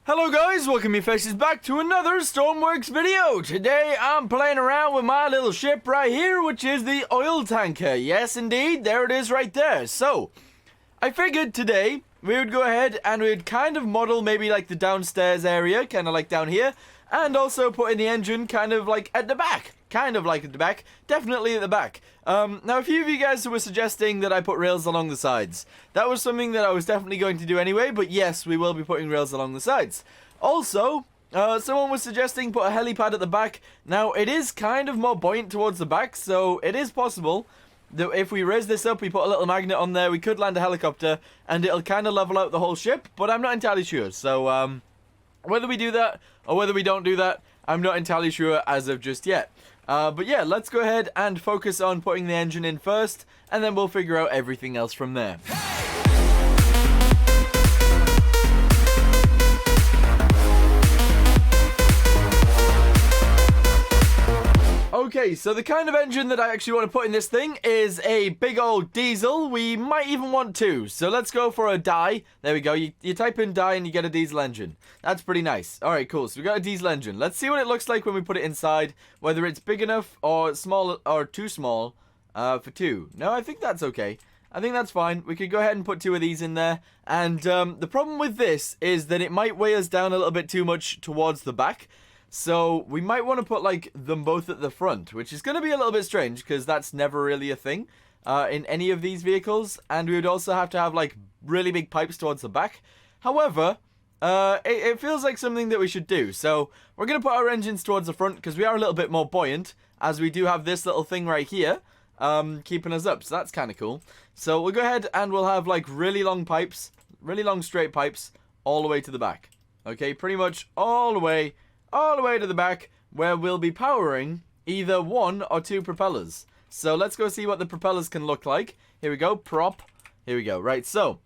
Hello guys, welcome you faces back to another Stormworks video. Today I'm playing around with my little ship right here, which is the oil tanker. Yes indeed, there it is right there. So, I figured today we would go ahead and we'd kind of model maybe like the downstairs area, kind of like down here, and also put in the engine kind of like at the back. Kind of like at the back, definitely at the back. Now a few of you guys were suggesting that I put rails along the sides. That was something that I was definitely going to do anyway, but yes, we will be putting rails along the sides. Also, someone was suggesting put a helipad at the back. Now it is kind of more buoyant towards the back, so it is possible that if we raise this up, we put a little magnet on there, we could land a helicopter, and it'll kind of level out the whole ship, but I'm not entirely sure. So, whether we do that, or whether we don't do that, I'm not entirely sure as of just yet. But yeah, let's go ahead and focus on putting the engine in first, and then we'll figure out everything else from there. Okay, so the kind of engine that I actually want to put in this thing is a big old diesel. We might even want two. So let's go for a die. There we go. You type in die and you get a diesel engine. That's pretty nice. Alright, cool. So we got a diesel engine. Let's see what it looks like when we put it inside. Whether it's big enough or small or too small for two. No, I think that's okay. I think that's fine. We could go ahead and put two of these in there. And the problem with this is that it might weigh us down a little bit too much towards the back. So we might want to put like them both at the front, which is going to be a little bit strange because that's never really a thing in any of these vehicles. And we would also have to have like really big pipes towards the back. However, it feels like something that we should do. So we're going to put our engines towards the front because we are a little bit more buoyant, as we do have this little thing right here keeping us up. So that's kind of cool. So we'll go ahead and we'll have like really long pipes, really long straight pipes all the way to the back. Okay, pretty much all the way to the back, where we'll be powering either one or two propellers. So let's go see what the propellers can look like. Here we go, prop. Here we go. Right, so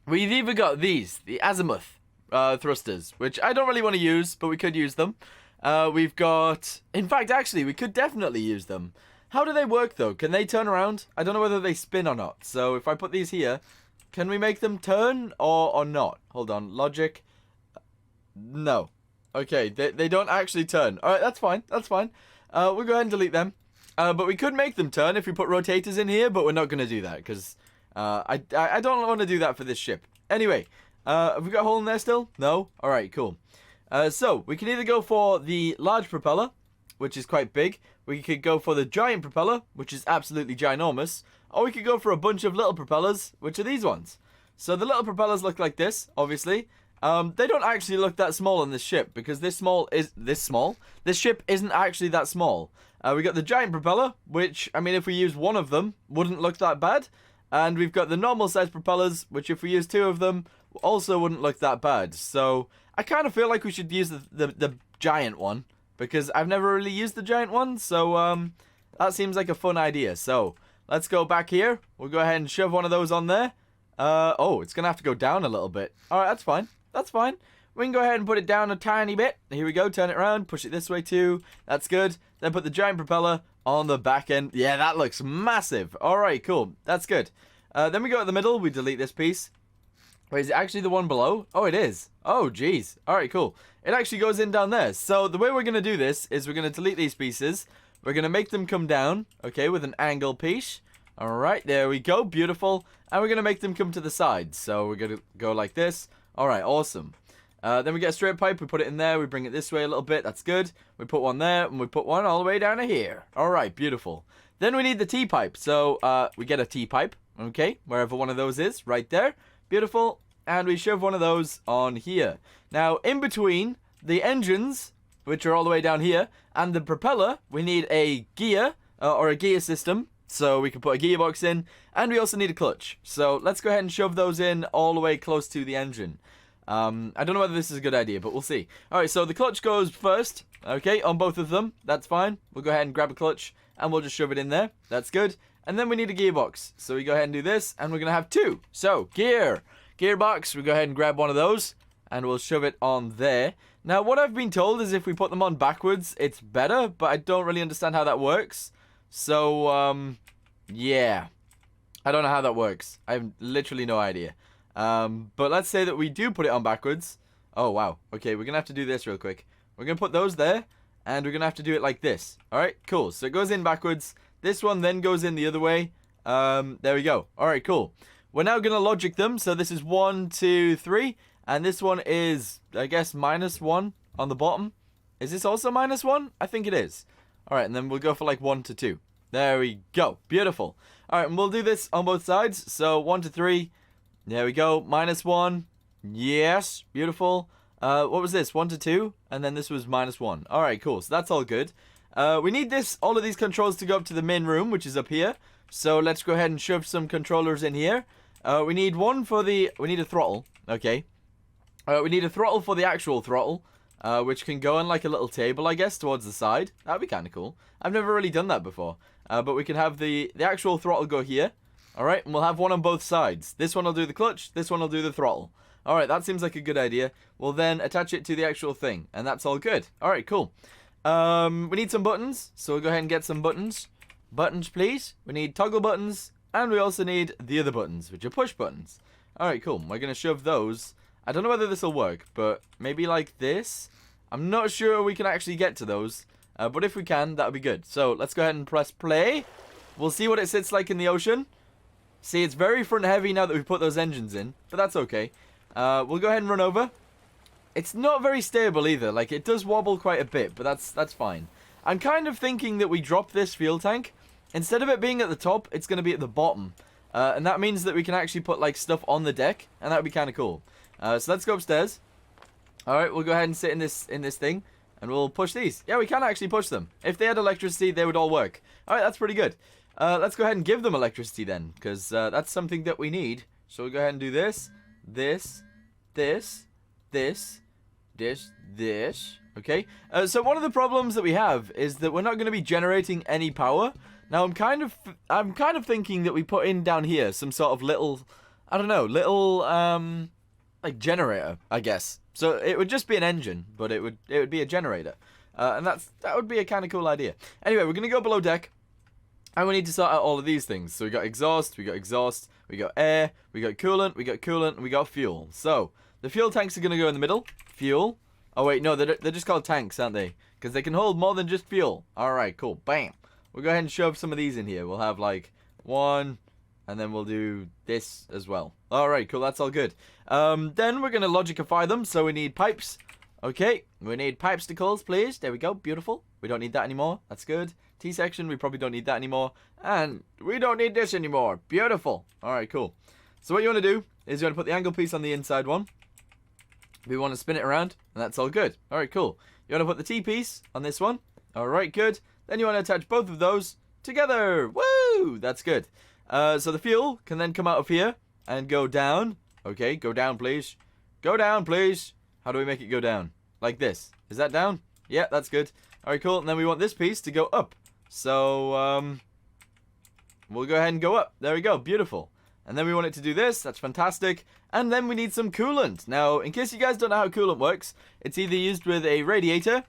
we've either got these, the azimuth thrusters, which I don't really want to use, but we could use them. We've got, in fact, actually, we could definitely use them. How do they work, though? Can they turn around? I don't know whether they spin or not. So if I put these here, can we make them turn or not? Hold on, logic. No. Okay, they don't actually turn. Alright, that's fine. That's fine. We'll go ahead and delete them. But we could make them turn if we put rotators in here, but we're not going to do that because I don't want to do that for this ship. Anyway, have we got a hole in there still? No? Alright, cool. So, we can either go for the large propeller, which is quite big. We could go for the giant propeller, which is absolutely ginormous. Or we could go for a bunch of little propellers, which are these ones. So, the little propellers look like this, obviously. They don't actually look that small on this ship because this ship isn't actually that small. We got the giant propeller, which, I mean, if we use one of them, wouldn't look that bad. And we've got the normal size propellers, which if we use two of them, also wouldn't look that bad. So, I kind of feel like we should use the giant one because I've never really used the giant one. So, that seems like a fun idea. So, let's go back here. We'll go ahead and shove one of those on there. Oh, it's going to have to go down a little bit. Alright, that's fine. That's fine. We can go ahead and put it down a tiny bit. Here we go. Turn it around. Push it this way too. That's good. Then put the giant propeller on the back end. Yeah, that looks massive. Alright, cool. That's good. Then we go at the middle. We delete this piece. Wait, is it actually the one below? Oh, it is. Oh, geez. Alright, cool. It actually goes in down there. So the way we're going to do this is we're going to delete these pieces. We're going to make them come down. Okay, with an angle piece. Alright, there we go. Beautiful. And we're going to make them come to the side. So we're going to go like this. Alright, awesome. Then we get a straight pipe, we put it in there, we bring it this way a little bit, that's good. We put one there, and we put one all the way down to here. Alright, beautiful. Then we need the T-pipe, so we get a T-pipe, okay, wherever one of those is, right there. Beautiful, and we shove one of those on here. Now, in between the engines, which are all the way down here, and the propeller, we need a gear, or a gear system. So we can put a gearbox in, and we also need a clutch. So let's go ahead and shove those in all the way close to the engine. I don't know whether this is a good idea, but we'll see. Alright, so the clutch goes first, okay, on both of them. That's fine. We'll go ahead and grab a clutch, and we'll just shove it in there. That's good. And then we need a gearbox. So we go ahead and do this, and we're going to have two. So, gearbox, we go ahead and grab one of those, and we'll shove it on there. Now, what I've been told is if we put them on backwards, it's better, but I don't really understand how that works. So, yeah. I don't know how that works. I have literally no idea. But let's say that we do put it on backwards. Oh, wow. Okay, we're going to have to do this real quick. We're going to put those there, and we're going to have to do it like this. All right, cool. So it goes in backwards. This one then goes in the other way. There we go. All right, cool. We're now going to logic them. So this is 1, 2, 3. And this one is, I guess, -1 on the bottom. Is this also -1? I think it is. All right, and then we'll go for like 1 to 2. There we go. Beautiful. All right, and we'll do this on both sides. So 1 to 3. There we go. -1. Yes. Beautiful. What was this? 1 to 2. And then this was -1. All right, cool. So that's all good. We need all of these controls to go up to the main room, which is up here. So let's go ahead and shove some controllers in here. We need one for we need a throttle. Okay. We need a throttle for the actual throttle, which can go on like a little table, I guess, towards the side. That'd be kind of cool. I've never really done that before. But we can have the actual throttle go here. All right, and we'll have one on both sides. This one will do the clutch. This one will do the throttle. All right, that seems like a good idea. We'll then attach it to the actual thing, and that's all good. All right, cool. We need some buttons, so we'll go ahead and get some buttons. Buttons, please. We need toggle buttons, and we also need the other buttons, which are push buttons. All right, cool. We're going to shove those. I don't know whether this will work, but maybe like this. I'm not sure we can actually get to those, but if we can, that would be good. So let's go ahead and press play. We'll see what it sits like in the ocean. See, it's very front heavy now that we've put those engines in, but that's okay. We'll go ahead and run over. It's not very stable either. Like, it does wobble quite a bit, but that's fine. I'm kind of thinking that we drop this fuel tank. Instead of it being at the top, it's going to be at the bottom. And that means that we can actually put, like, stuff on the deck, and that would be kind of cool. So let's go upstairs. Alright, we'll go ahead and sit in this thing, and we'll push these. Yeah, we can actually push them. If they had electricity, they would all work. Alright, that's pretty good. Let's go ahead and give them electricity then, because that's something that we need. So we'll go ahead and do this, this, this. Okay, so one of the problems that we have is that we're not going to be generating any power. Now I'm kind of thinking that we put in down here some sort of little, I don't know, like generator, I guess. So it would just be an engine, but it would be a generator, and that would be a kind of cool idea. Anyway, we're gonna go below deck, and we need to sort out all of these things. So we got exhaust, we got air, we got coolant, and we got fuel. So the fuel tanks are gonna go in the middle. Fuel. Oh wait, no, they're just called tanks, aren't they? Because they can hold more than just fuel. All right, cool. Bam. We'll go ahead and shove some of these in here. We'll have like 1, and then we'll do this as well. All right, cool. That's all good. Then we're gonna logicify them. So we need pipes. Okay, we need pipesticles, please. There we go. Beautiful. We don't need that anymore. That's good. T-section, we probably don't need that anymore. And we don't need this anymore. Beautiful. All right, cool. So what you want to do is you want to put the angle piece on the inside one. We want to spin it around, and that's all good. All right, cool. You want to put the T-piece on this one. All right, good. Then you want to attach both of those together. Woo! That's good. So the fuel can then come out of here and go down. Okay, go down, please. Go down, please. How do we make it go down? Like this. Is that down? Yeah, that's good. All right, cool. And then we want this piece to go up. So, we'll go ahead and go up. There we go. Beautiful. And then we want it to do this. That's fantastic. And then we need some coolant. Now, in case you guys don't know how coolant works, it's either used with a radiator,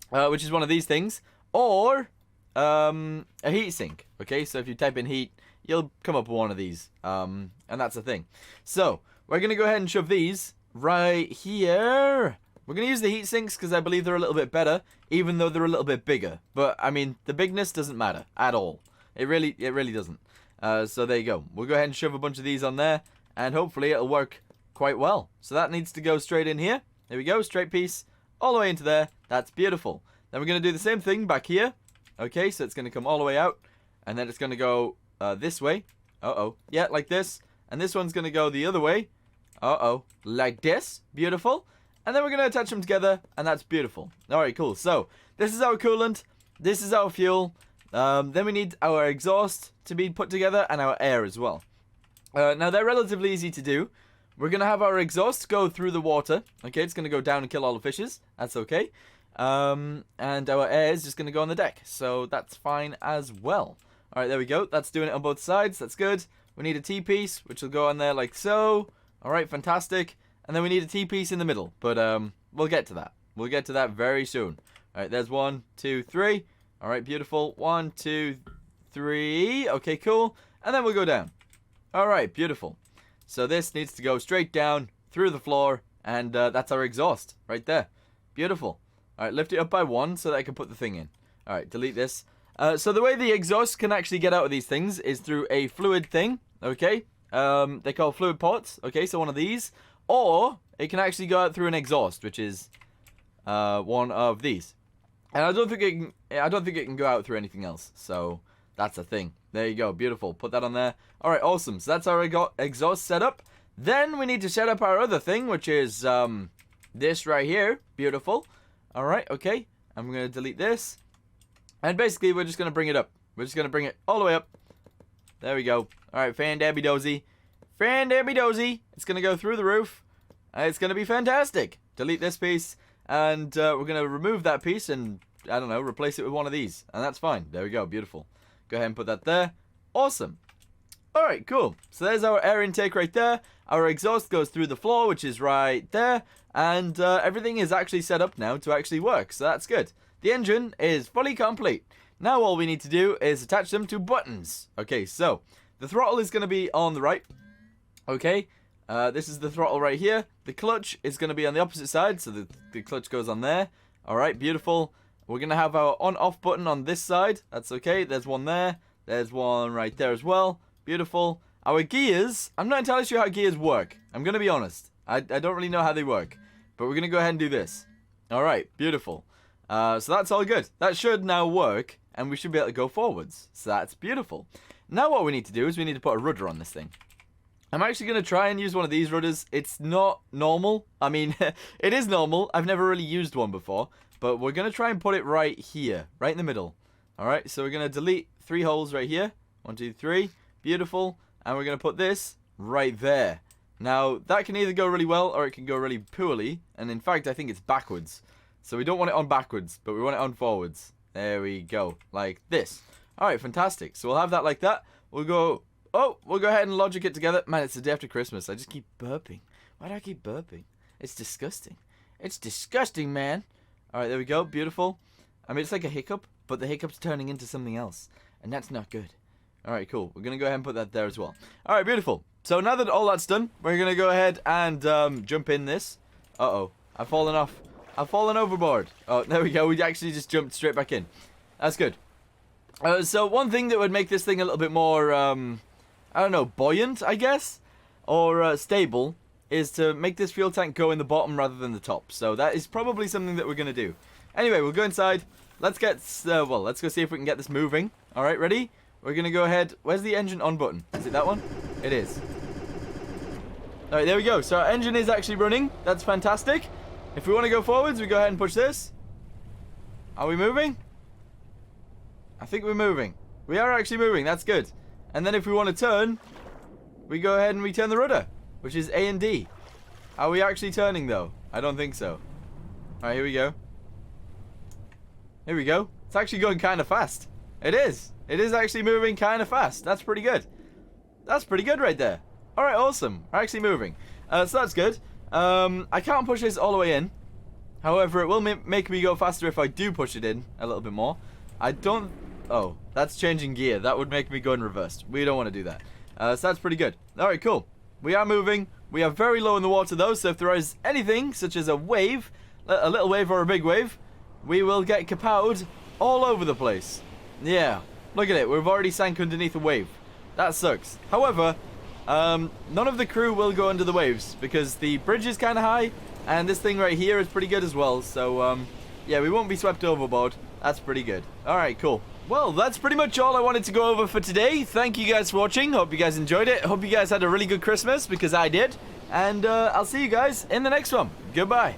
which is one of these things, or a heat sink. Okay, so if you type in heat, you'll come up with one of these. And that's the thing. So, we're going to go ahead and shove these right here. We're going to use the heat sinks because I believe they're a little bit better, even though they're a little bit bigger. But, I mean, the bigness doesn't matter at all. It really doesn't. So there you go. We'll go ahead and shove a bunch of these on there, and hopefully it'll work quite well. So that needs to go straight in here. There we go, straight piece, all the way into there. That's beautiful. Then we're going to do the same thing back here. Okay, so it's going to come all the way out, and then it's going to go this way. Uh-oh. Yeah, like this. And this one's going to go the other way. Uh-oh. Like this. Beautiful. And then we're going to attach them together, and that's beautiful. All right, cool. So this is our coolant. This is our fuel. Then we need our exhaust to be put together and our air as well. Now, they're relatively easy to do. We're going to have our exhaust go through the water. Okay, it's going to go down and kill all the fishes. That's okay. And our air is just going to go on the deck. So that's fine as well. All right, there we go. That's doing it on both sides. That's good. We need a T-piece, which will go on there like so. All right, fantastic. And then we need a T-piece in the middle. But we'll get to that. We'll get to that very soon. All right, there's 1, 2, 3. All right, beautiful. 1, 2, 3. Okay, cool. And then we'll go down. All right, beautiful. So this needs to go straight down through the floor And that's our exhaust right there. Beautiful. All right, lift it up by 1 so that I can put the thing in. All right, delete this. So the way the exhaust can actually get out of these things is through a fluid thing, okay? They call fluid ports, okay? So one of these. Or it can actually go out through an exhaust, which is one of these. And I don't think it can go out through anything else. So that's a thing. There you go. Beautiful. Put that on there. All right, awesome. So that's our exhaust setup. Then we need to set up our other thing, which is this right here. Beautiful. All right, okay. I'm going to delete this. And basically, we're just going to bring it up. We're just going to bring it all the way up. There we go. All right, fan-dabby-dozy. Fan-dabby-dozy. It's going to go through the roof. It's going to be fantastic. Delete this piece. And we're going to remove that piece and, I don't know, replace it with one of these. And that's fine. There we go. Beautiful. Go ahead and put that there. Awesome. All right, cool. So there's our air intake right there. Our exhaust goes through the floor, which is right there. And everything is actually set up now to actually work. So that's good. The engine is fully complete. Now all we need to do is attach them to buttons. Okay, so the throttle is going to be on the right. Okay. This is the throttle right here. The clutch is going to be on the opposite side, so the clutch goes on there. Alright, beautiful. We're going to have our on-off button on this side. That's okay. There's one there. There's one right there as well. Beautiful. Our gears, I'm not entirely sure how gears work. I'm going to be honest. I don't really know how they work. But we're going to go ahead and do this. Alright, beautiful. So that's all good. That should now work, and we should be able to go forwards. So that's beautiful. Now what we need to do is we need to put a rudder on this thing. I'm actually going to try and use one of these rudders. It's not normal. I mean, it is normal. I've never really used one before. But we're going to try and put it right here. Right in the middle. Alright, so we're going to delete 3 holes right here. 1, 2, 3. Beautiful. And we're going to put this right there. Now, that can either go really well or it can go really poorly. And in fact, I think it's backwards. So we don't want it on backwards, but we want it on forwards. There we go. Like this. Alright, fantastic. So we'll have that like that. We'll go ahead and logic it together. Man, it's the day after Christmas. I just keep burping. Why do I keep burping? It's disgusting. It's disgusting, man. Alright, there we go. Beautiful. I mean, it's like a hiccup, but the hiccup's turning into something else. And that's not good. Alright, cool. We're going to go ahead and put that there as well. Alright, beautiful. So now that all that's done, we're going to go ahead and jump in this. Uh-oh. I've fallen off. I've fallen overboard. Oh, there we go. We actually just jumped straight back in. That's good. So one thing that would make this thing a little bit more, I don't know, buoyant, I guess? Or stable, is to make this fuel tank go in the bottom rather than the top. So that is probably something that we're going to do. Anyway, we'll go inside. Let's get, let's go see if we can get this moving. Alright, ready? We're going to go ahead. Where's the engine on button? Is it that one? It is. Alright, there we go. So our engine is actually running. That's fantastic. If we want to go forwards, we go ahead and push this. Are we moving? I think we're moving. We are actually moving. That's good. And then if we want to turn, we go ahead and we turn the rudder, which is A and D. Are we actually turning, though? I don't think so. Alright, here we go. Here we go. It's actually going kind of fast. It is. It is actually moving kind of fast. That's pretty good. That's pretty good right there. Alright, awesome. We're actually moving. So that's good. I can't push this all the way in. However, it will make me go faster if I do push it in a little bit more. I don't... Oh, that's changing gear. That would make me go in reverse. We don't want to do that. So that's pretty good. Alright, cool. We are moving. We are very low in the water, though, so if there is anything, such as a wave, a little wave or a big wave, we will get kapowed all over the place. Yeah, look at it. We've already sank underneath a wave. That sucks. However, none of the crew will go under the waves, because the bridge is kind of high, and this thing right here is pretty good as well, so, yeah, we won't be swept overboard. That's pretty good. Alright, cool. Well, that's pretty much all I wanted to go over for today. Thank you guys for watching. Hope you guys enjoyed it. Hope you guys had a really good Christmas, because I did. And I'll see you guys in the next one. Goodbye.